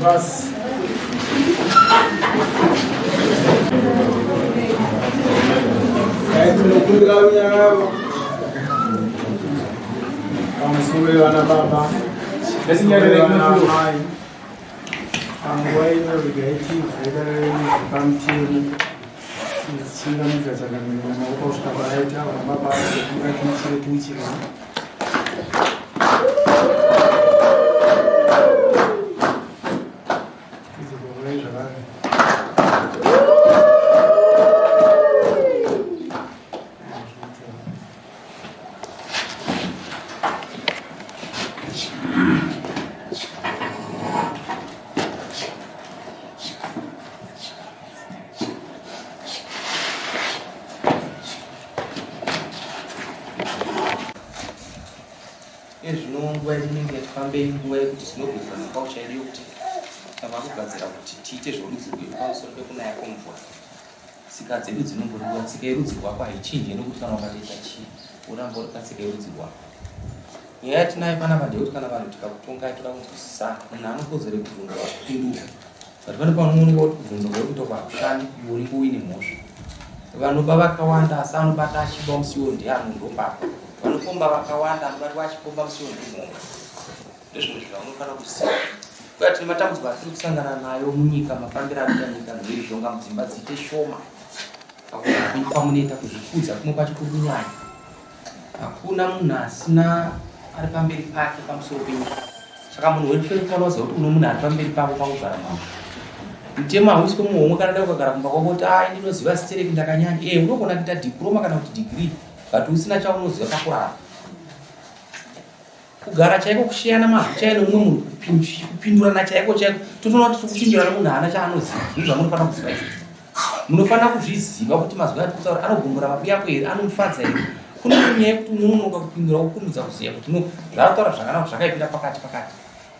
Bas. Aí tu não cuida da minha água. Vamos subir lá na baba. Esse dia ele não vai. Angoi no bigeti, ada kamti. Singa mika sana na ukoshka baita wa baba kwa kimchile tuichi. Nguva inenge yatifambei nguva yekuti tinogeza mukauchairi yokuti tava kugadzira kuti tiite zvorudzi rwedu pamusoro pekunaya kwemvura. Tsika dzedu dzinomboriwa, tsika yerudzi rwako haichinji nekuti kana ukatoita chii uramba uri patsika yerudzi rwako. Nyaya yatinayo panapa ndeyekuti kana vanhu tikakutongai toda kunzwisisana, munhu anokodzere kubvunza wachipindura. But pane panooneka kuti kubvunza kuri kuita kwakushani iwe unenge uine mhosva. Vanoba vakawanda asi anobata achiba musiwo ndiye anondombapa. Vanopomba vakawanda anobati vachipomba musiwo ndimhombe. Ndezvimwe zvaunofanira kuziva. Kwati tine matambudziko atiri kusangana nayo munyika, mafambiro anoita nyika noizvonga mudzimba dziite shoma. Pamunoita kuzvikudza kumwe kwacho kuri kunyanya. Hakuna munhu asina ari pamberi pake pamusoro penyika. Saka munhu wedu tofanira kuziva kuti uno munhu ari pamberi pako pakugara mavo. Mutemo hausi muhomwe kana dai ukagara kumba kwako kuti ndinoziva zitereki ndakanyanya. Unogona kuita diploma kana kuti degree. But usina chaunoziva pakurara. Kugara chaiko kushiyana mazwi chaino umwe munhu kupindurana chaiko chaiko totoona kuti kuchinjirana munhu haana chaanoziva. Ndizvo zvamunofanira kuziva izvozvo. Munofanira kuzviziva kuti mazwi ati kutaura anogombora mapi yako here, anomufadza here. Kune nyaya yekuti umwe munhu ukakupindura wokumudza kuziva kuti zvakataura zvakanaka zvakaipinda pakati.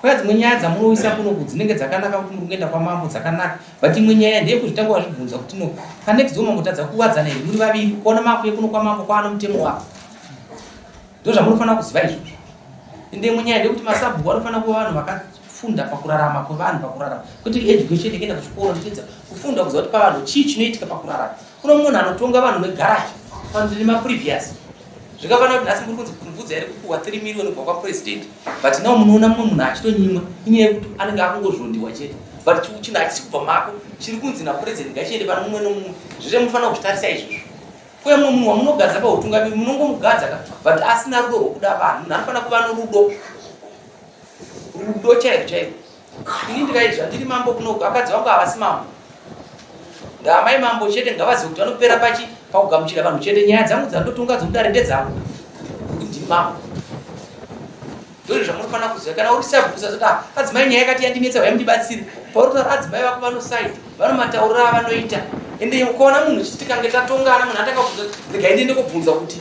Kwaya dzimwe nyaya dzamunoisa kunoku dzinenge dzakanaka kuti muri kuenda kwamambo dzakanaka. But imwe nyaya ndeyekuzvitanga wazvibvunza kuti panext womambotadza kuwadzana here muri vaviri kuona makuye kuno kwamambo kwaano mutemo wako. Ndozvamunofanira kuziva izvozvo. Ende imwe nyaya ndeyekuti masabhuku anofanira kuva vanhu vakafunda pakurarama kwevanhu pakurarama. Kuti education ikaenda kuchikoro ndikidza kufunda kuziva kuti pavanhu chii chinoitika pakurarama. Kuno munhu anotonga vanhu vegaraji panzvimbo maprevious. Zvikafanira kuti nhasi muri kunzi kumbudza here kupuhwa 3 million kubva kwapresident. But nawo munoona mumwe munhu achitonyimwa inyaya yekuti anenge akungozvondiwa chete. But chinhu hachisi kubva mako chiri kunzi napresident ngachiende pana mumwe nomumwe. Zvese munofanira kuzvitarisa izvozvo. Kuye mumwe munhu wamunogadza pautungamiri munongomugadza but asina rudo rwokuda vanhu. Munhu anofanira kuva norudo. Rudo chaiko. Ini ndikaizva ndiri mambo kunoku akadzi vangu havasi mambo. Ndamai mambo chete ngavazive kuti vanopera pakugamuchira vanhu chete. Nyaya dzangu dzandotonga dzokudare ndedzangu ndiri mambo. Ndozvo zvamunofanira kuziva. Kana uri sabhuku usazoti adzimai nyaya yakati yandinetsa vamundibatsire. Pauri kutaura adzimai vako vanosaida vanomataurira avanoita. Ende ukaona munhu tikange tatongana munhu atanga kubvunza regai ndiende kubvunza kuti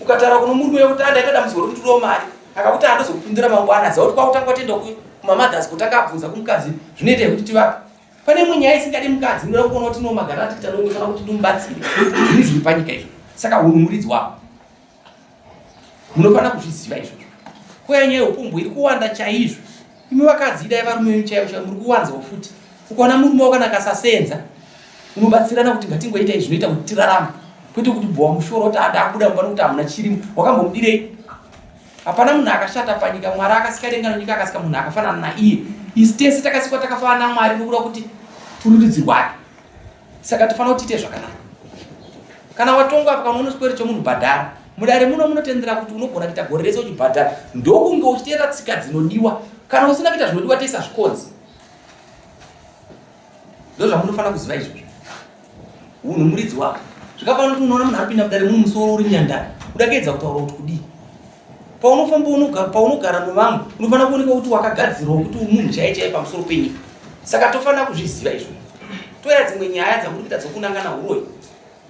ukataura kuno murume wekuti ndaitoda muzoro nditoro mari akakuti andozokupindura mangwana zauri kwakutanga tienda kumamadhasi kuti akabvunza kumukadzi zvinoita kuti tivape. Pane imwe nyaya isingadi mukadzi inoda kuona kuti nomagara ati tanongofana kuti ndimubatsire. Zvini zviri panyika izvo. Saka hunhu muridzi wako. Munofanira kuzviziva izvozvo. Kuya nyaya yeupombo iri kuwanda chaizvo. Imi vakadzi idai varume chaivo muri kuwanzawo futi. Ukaona murume wako kana akasasenza unobatsirana kuti ngatingoita izvi zvinoita kuti tirarame. Kwete kuti bwa mushoro kuti adakuda mubano kuti hamuna chirimo wakambomudirei. Hapana munhu akashata panyika. Mwari akasika denga nonyika akasika munhu akafanana naiye. Isi tese takasikwa takafanana naMwari nokuda kuti turudzi rwake. Saka tofanira kuti tiite zvakanaka. Kana watongwa apa kana unoswere chomunhu bhadhara. Mudare muno munotendera kuti unogona kuita gore rese uchibhadhara. Ndokunge uchiteera tsika dzinodiwa. Kana usina kuita zvinodiwa teisa zvikonzi. Ndozvamunofanira kuziva izvozvo. Unhu muridzi wako. Zvakafanira kuti unoona munhu apinda mudare muno musoro uri nyandara. Udakedza kutaura kuti kudii. Paunogara nevamwe unofanira kuoneka kuti wakagadzirwa kuti munhu chaiye pamusoro penyika. Saka tofanira kuzviziva izvozvo. Toya dzimwe nyaya dzamuri kuita dzokunangana uroyi.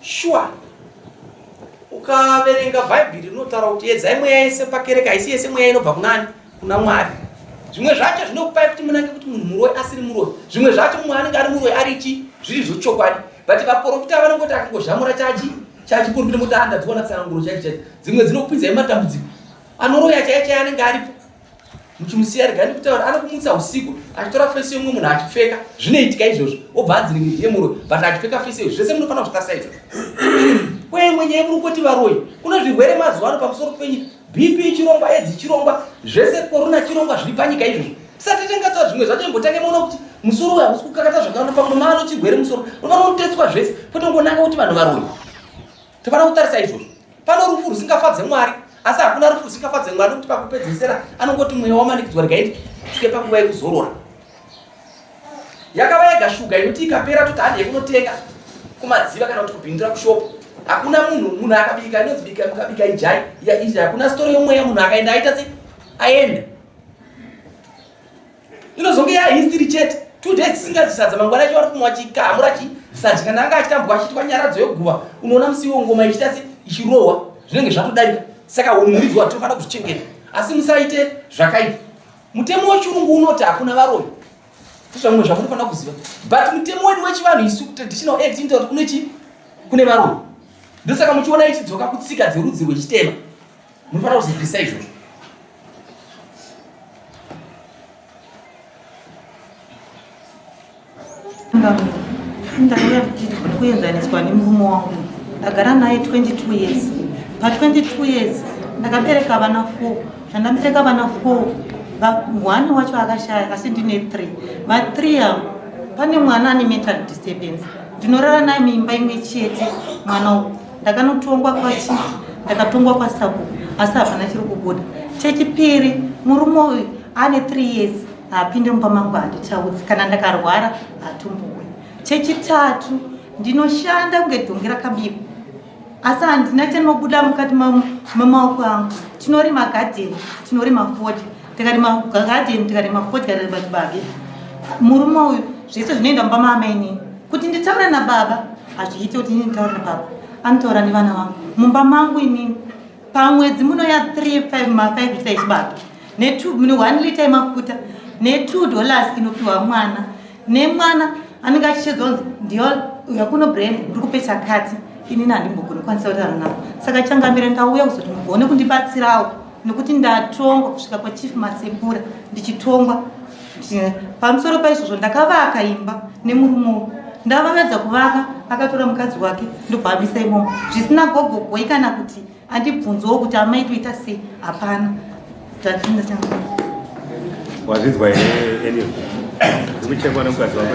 Sure. Ukaverenga Bhaibheri rinotaura kuti edzai mweya yese pakereke haisi yese mweya inobva kunani? Kuna Mwari. Zvimwe zvacho zvinokupai kuti munange kuti munhu muroyi asiri muroyi. Zvimwe zvacho munhu anenge ari muroyi ari zviri zvochokwadi. But vaprofita vanongoti akangozhamura chachiprofita kuti andadziona tsananguro chacho. Dzimwe dzinokupinzai matambudziko. Anoroya chaiye anenge aripo. muchimusiya regani kutaura anokumutsa usiku achitora fesi yomwe munhu achipfeka zvinoitika izvozvo obva anziringiti yemuro but achipfeka fesi iyo zvese munofanira kuzvitarisa izvozvo kweye mwenye muri kuti varoi kuno zvirwere mazuva ano pamusoro penyika bp chirongwa edzi chirongwa zvese korona chirongwa zviri panyika izvozvo sati tingatsa zvimwe zvacho imbotange muona kuti musoro uyu hausi kukakata zvakawanda pamwe malo chirwere musoro unofanira kutetswa zvese kwete ngonanga kuti vanhu varoi tofanira kutarisa izvozvo pano rufu rusingafadze mwari asi hakuna rufu rusingafadze mwari kuti pakupedzisira anongoti mweya wamanikidzwa rikaiti svike panguva yekuzorora yakava yega shuga inoti ikapera kuti handi yekunotenga kumadziva kana kuti kupindura kushopu hakuna munhu akabika inonzibika mukabika ijai hakuna stori yomweya munhu akaenda aita sei aenda inozonge yahistory chete 2 days isingazisadza mangwana acho vari kumwa chikamura chisadyi kana anga achitambwa achitwa nyaradzo yoguva unoona musiwo ngoma ichita se ichirohwa zvinenge zvatodarika saka umuridzi watofanira kuzvichengeta asi musaite zvakaita mutemo wechirungu unoti hakuna varoi zvamwe zvamunofanira kuziva but mutemo wedu wechivanhu isu traditional act inotaura kuti kune varoi ndosaka muchiona ichidzoka kutsika dzerudzi rwechitema munofanira kuzivisa izvozvo ndakauya kuenzaniswa nemurume wangu ndagara naye 22 years pa22 years ndakabereka vana 4 zvandabereka vana 4 1 wacho akashaya asi ndine 3 va3 avo pane mwana ane mental disturbance ndinorara naye mimba imwe chete mwana uyu ndakanotongwa kwachi ndakatongwa kwasabu asi hapana chiri kubuda chechipiri murume uyu ane 3 years haapinde mumba mangu handitaudzi kana ndakarwara hatumbuwe chechitatu ndinoshanda kunge dhongi rakabikwa asi handina chanobuda mukati memaoko angu tinorima gadheni tinorima fodya tikarima gadheni tikarima fodya tikarima chibage murume uyu zvese zvinoenda mumba maamainini kuti nditaura nababa hazviite kuti ini nditaura nababa anotaura nevana vangu mumba mangu inini pamwedzi munoya 3 lita yechibage ne1 lita yemafuta ne$2 inopiwa mwana nemwana anenge achichedzonzi ndiyo yakuno brand ndiri kupe chakati inini handimbogoni kwanisa kutaura navo saka changamire ndauya kuzoti mugone kundibatsirawo nekuti ndatongwa kusvika kwachief masepura ndichitongwa pamusoro paizvozvo ndakavaka imba nemurume ndavavedza kuvaka akatora mukadzi wake ndobvamisa imomo zvisina gogogoi kana kuti andibvunzawo kuti amaitoita sei hapana zvatinda changu wazvinzwa here eniyo ndikuchekwa nemukadzi wako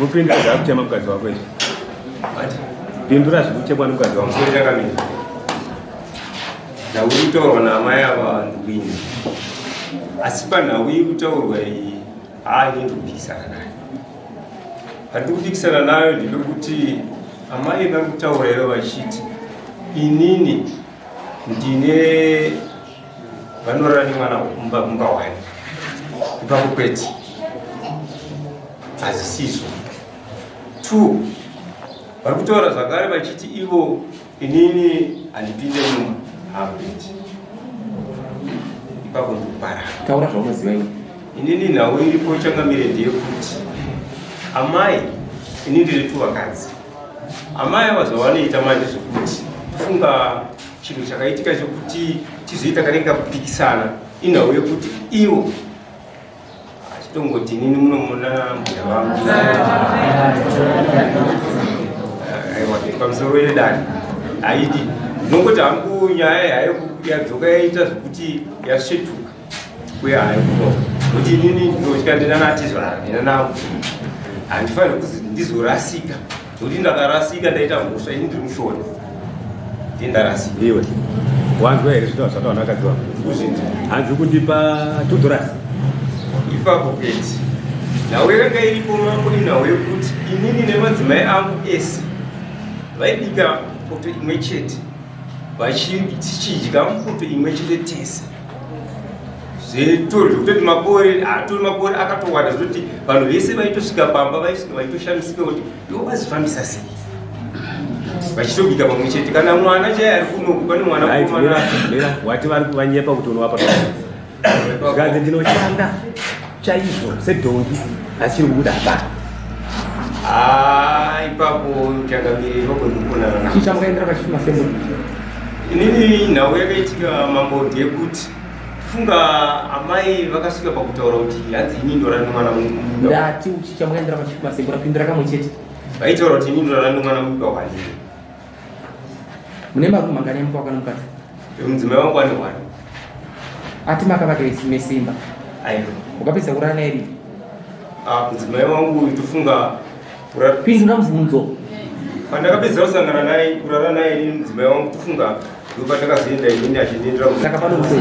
mupindura zvakuchema mukadzi wako izvi pindura zvikuchekwa nemukadzi wako nhau iri kutaurwa naamai ava ndikuini asi panhau iri kutaurwa iyi haine ndikupikisana nayo handiri kupikisana nayo ndiri kuti amai vari kutaura ivo vachiti inini ndine vanorara nemwana mumba wani ipapo kwete hazisizvo 2 vari kutaura zvakare vachiti ivo inini handipinde mumba hakuiti ipapo ndikuparara taura zvaunoziva iwe inini nhau iripo changamire ndeyekuti amai ini ndiri tuvakadzi amai avazovanoita manje zvekuti tofunga chinhu chakaitika chekuti chizoita kanenge kupikisana inhau yekuti ivo achitongoti inini munomuna mbuya vangu aiwa pamusoro yedani haidi ndinongoti hangu nyaya yadzoka yaita zvekuti yasvetuka uye haikuno kuti inini ndinotya ndinanatizvara ndinanangu handifaniri kuzi ndizorasika nokuti ndakarasika ndaita mhosva ini ndiri mushona ndarasika iwe wanzwa here zvitava zvatawana akadzi wako kuzvinzi hanzi kundipa $2 ipapo peti nhau yakanga iripo mambo inhau yekuti inini nemadzimai angu ese vaibika poto imwe chete tichidya mupoto imwe chete tese zvekutoti makore akatowanda zvekuti vanhu vese vaitosvika pamba vaitoshamisika kuti ivo vazifambisa sei vachitobika pamwe chete kana mwana chai ari kunoku pane mwana wati vari kuvanyepa kuti unovapa zvikanzi ndinoshanda chaizvo sedhongi asi chiri kubuda hapana ipapo changamire ipapo ndikuonana chii chamukaendera pachifi masemburi inini nhau yakaitika mambo ndeyekuti funga amai vakasvika pakutaura kuti hanzi ini ndorani mwana mumba ndati uchicha mukaendera pachifu masembura pindura kamwe chete vaitaura kuti ini ndorani mwana mumba wani mune marume mangani mukaka nomukadzi mudzimai wangu ane wani ati makavaka nesimba aiwa ukapedza kurara naye rii mudzimai wangu tofunga pindura mubvunzo pandakapedza kusangana naye kurara naye ini mudzimai wangu tofunga ndopandakazoenda inini achindindira saka pano musei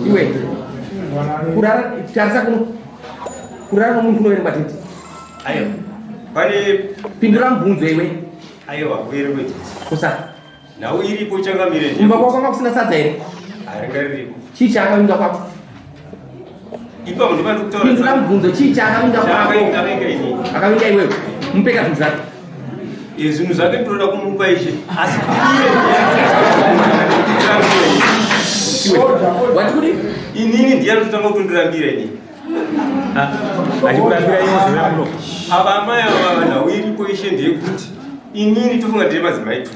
iwe kurara tarisa kuno kurara nomunhu kunoverenga tete aiwa pane pindura mubvunzo iwe aiwa kuere kwetete kusa nhau iripo changamire kumba kwako kwanga kusina sadza here haringa riripo chii chaakavinga kwako ipapo ndipandikutaura pindura mubvunzo chii chaakavinga kwako akavinga ini akavinga iwewe mupeka zvinhu zvake zvinhu zvake ndinoda kumupa ishe asi wati kuti inini ndiyanototanga kutondorambira ini achikurambira iwe kuno ava amai ava nhau iripo ishe ndeyekuti inini tofunga ndine madzimai 2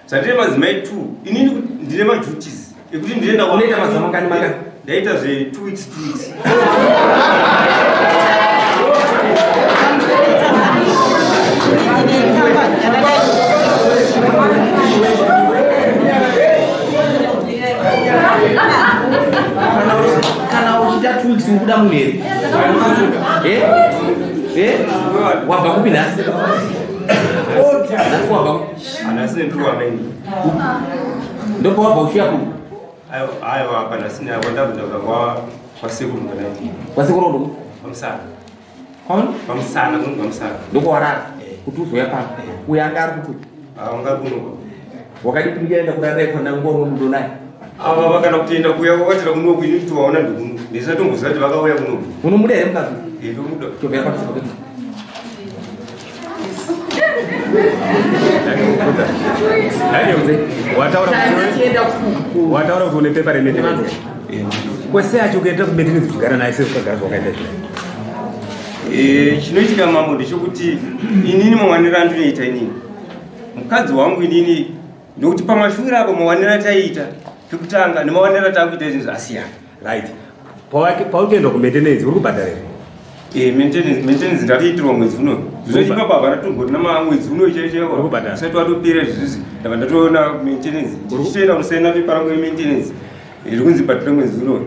zvandine madzimai 2 inini ndine maduties ekuti ndinoenda unoita mazamangani manga ndaita zve 2 weeks kana uchita 2 weeks ukuda munhu here wabva kupi nhasi nhasi wabva anasine ndikuwamaini ndopawabva uchiya ku aiwa panasine kwandabvindabva kwasekuru nganaiti kwasekuru ndoku pamusana kwaoni pamusana kunhu pamusana ndokuwarara kuti uzoya pano uyo anga ari kuti ungari kunoka wakadipinikaenda kudara naye kona ngoro mudo naye ava vakana kutoenda kuya kwakatira kunoku ini kutovaona ndikuno ndisatomboziva kuti vakauya kunoku unomuda here mukazi ndomuda tobvera pamusoro pedu wataura kuti une pepa remetenenzi kwese acho kuenda kumetenenzi kugara naye seukagara zvawakaita chinoitika mambo ndechekuti inini mawaniro andinoita inini mukadzi wangu inini ndokuti pamashure apo mawaniro ataiita pekutanga nemawaniro ataakuita zvinhu zvasiyana right paukuenda kumetenenzi uri kubhadharira maintenance ndatiitirwa mwedzi uno zvizochipa pabva ndatomboti namwedzi uno Urikubhadhara. isati watopera zvizizi ndabva ndatoona maintenance tichitoenda kunosaina pepa rangu yemaintenance iri kunzi bhadhira mwedzi uno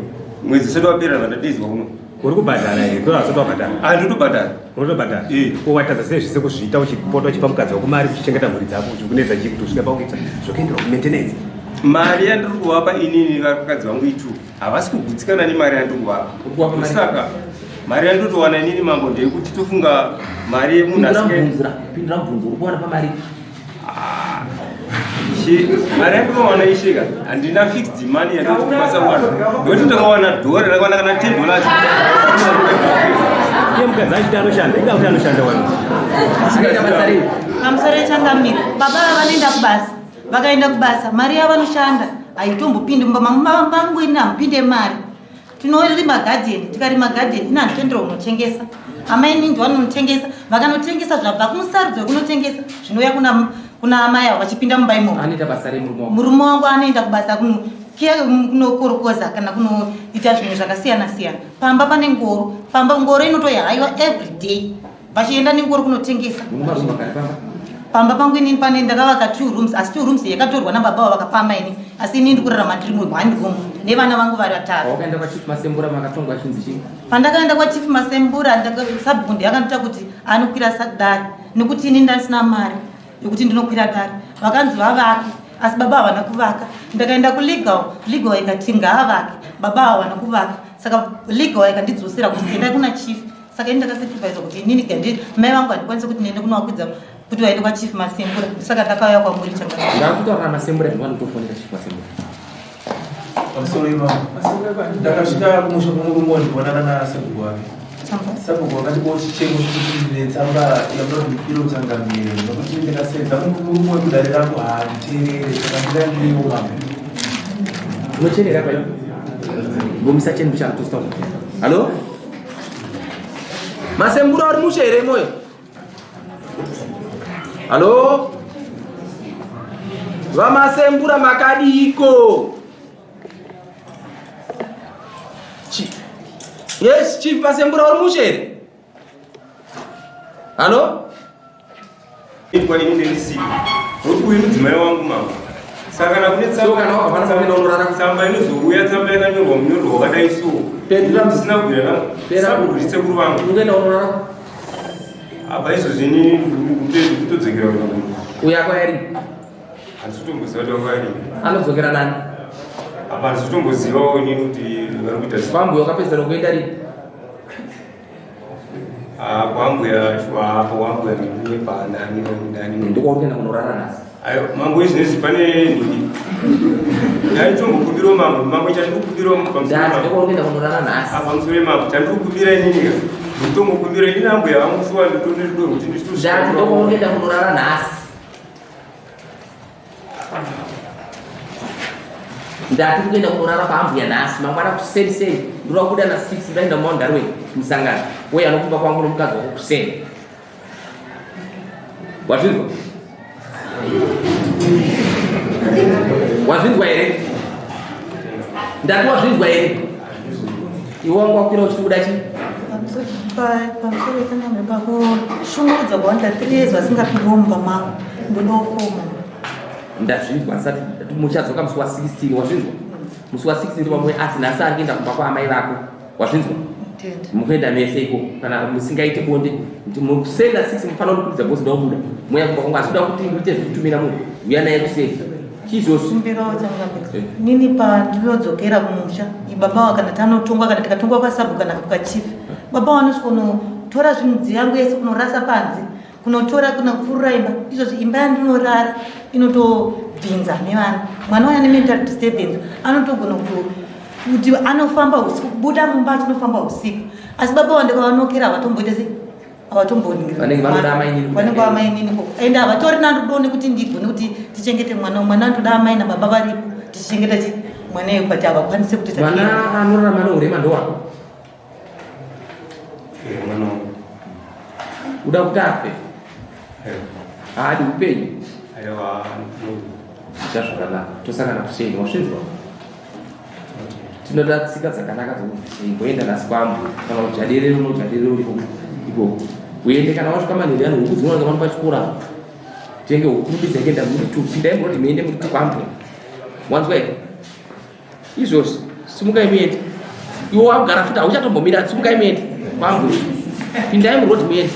mwedzi usati wapera ndabva ndatedzwa uno uri kubhadhara here kora asati wabhadhara ndotobhadhara unotobhadhara watadza sei zvise kuzviita uchipota uchipa mukadzi wako mari uchichengeta mhuri dzako uchikunedza chii kuti usvika paukuita zvokuendera kumaintenance mari yandiri kuvapa inini vakadzi vangu itu havasi kugutsikana nemari yandiri kuvapa saka mari yandotowana inini mambo ndeyekuti tofunga mari yemunhu pindura mubvunzo uri kuwana pamari mari yandinowana isheka handina fixed money yandotokwanisa kuwana ndokuti ndakawana dhora ndakawana kana $10 iye mukadzi achiti anoshanda ida kuti anoshanda wani akaita basa rei pamusoro yechangamiro baba vanoenda kubasa vakaenda kubasa mari yavanoshanda haitombopindi mangu ini hamupinde mari tinorima gadheni tikarima gadheni ina handitendera unotengesa amaini ndivanonotengesa vakanotengesa zvabva kumusarudzo wekunotengesa zvinouya kuna amai avo vachipinda mumba imomo anoita basa rei murume wangu anoenda kubasa kunokorokoza kana kunoita zvinhu zvakasiyana siyana pamba pane ngoro pamba ngoro inotohaiwa every day vachienda nengoro kunotengesa pamba pangu inini pane ndakavaka 2 rooms asi 2 rooms yakatorwa nababa vavo vakafamba ini asi inini ndikurarama ndiri mu1 room nevana vangu vari 3 wakaenda kwachief masembura makatongwa chinzi chii pandakaenda kwachief masembura sabhundi yakandita kuti anokwira dari nekuti ini ndasina mari yekuti ndinokwira dari vakanzi vavake asi baba havana kuvaka ndakaenda kulegal ikati ngaavake baba havana kuvaka saka legal ikandidzosera kuti enda kuna chief saka ini ndakasacrifice kuti inini mai vangu handikwanise kuti ndiende kunovakwidza kuti vaende kwachief masembura saka ndakauya kwamuri ndakutaurira masembura ndinowanitofonera chief masembura pamusoro imamo ndakasvika kumusha kumurume wandikuonana nasabhuku wake sabhuku wakati bochichengo chekuti netsamba yamunodikiro changamire nokuti ndikasenza murume wekudare rangu handiterere saka ndirandiwo mamo unocherera kwayo ngomisa chengu changu tositaura halo Masembura uri mushere moyo. Halo? Vamasembura makadiko. Yes, chief Masembura uri mushere. Halo? Kwa nini ndisiku? Ukuyi mudzimai wangu mama. Saka nakunetsa kana wakafana kumena unorara kusamba inozouya tsamba yakanyorwa munyorwa wakadai so. Ndisina kubvira sabu sekuru vangu. Ungenda unorara? Apa izvozvi ini kutodzokera kuno. Uya kwaeri? Handisitomboziva kuti wakwaeri. Anodzokera nani? Apa handisitombozivawo inini kuti vari kuita sei. Kwambuya wakapedzera kuenda rini? Kwambuya shwapo kwambuya nepandani. Ndikwauri kuenda kunorara nasi. Ayo mambo izvinezvi pane ndaitombokumbirawo mambo chandikumbirawo ndikwauri kuenda kunorara nasi. pamusoro mambo chandikukumbira inini nditombokumbira ini ambo yavangusuwa nditondirido kuti ndikwauri kuenda kunorara nasi. Ndati kuenda kunorara paambuya nasi mangwana kuseri ndura kuda na 6 ndaenda maundarwe musangano we anokumba kwangu nomukadzi wako kuseri wazvinzwa here ndati wazvinzwa here iwe wangu wakwira uchikuda chi pamusoro ekanyame pakushungurudza kwawanda 3 years vasingapindiwo mumba mangu ndinofoma ndazvinzwa ndisati muchadzoka musi wa 16 wazvinzwa musi wa 16 pamwe asi nhasi ari kuenda kumba kwaamai vako wazvinzwa mukuenda mese iko kana musingaite bonde mukusenda 6 mufanira kukwidza bhosi ndaobuda mweya kumba kwangu asi kuda kuti muite zvekutumira munhu uya naye kuseri chizvozvo sumbirawo changambe nini pandinodzokera kumusha baba wakana tanotongwa kana tikatongwa kwasabu kana kwachifi baba wanosikonotora zvinhu yangu yese kunorasa panze kunotora kuna kupfurura imba izvozvi imba yandinorara inotobvinza nevana mwana waya nemental disturbance anotogona kuti anofamba usiku kubuda mumba achinofamba usiku asi baba wandikavanokera havatomboita se vanenge vanenge vamainini ende havatori narudo nekuti ndigone kuti tichengete mwana antoda amai nababa varipo tichichengeta mwana iyu pati havakwanise kuti mwana anorarama neurema ndowako uda kuti afe haadi upenyu ita zvakanaka tosangana kuseni wasvinzwa tinoda tsika dzakanaka dzokuti ngoenda nhasi kwambu kana ujadiriro unojadiriro ikoko uende kana wasvika manheri ano huku dzinooneka pano pachikora tenge hukurumbidza kuenda mutupindai munoti muende muti kwambu wanzwa here izvozvi simukai muende iwe wagara futi hauchatombomira simukai muende kwambu pindai muroti muende